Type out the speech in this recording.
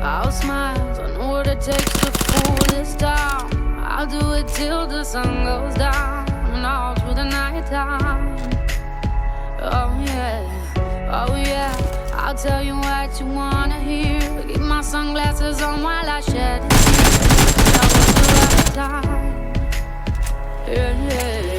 I'll smile, I know what it takes to fool this town. I'll do it till the sun goes down and all through the night time. Oh yeah, oh yeah, I'll tell you what you wanna hear. Keep my sunglasses on while I shed a tear. That was the right time. Yeah, yeah.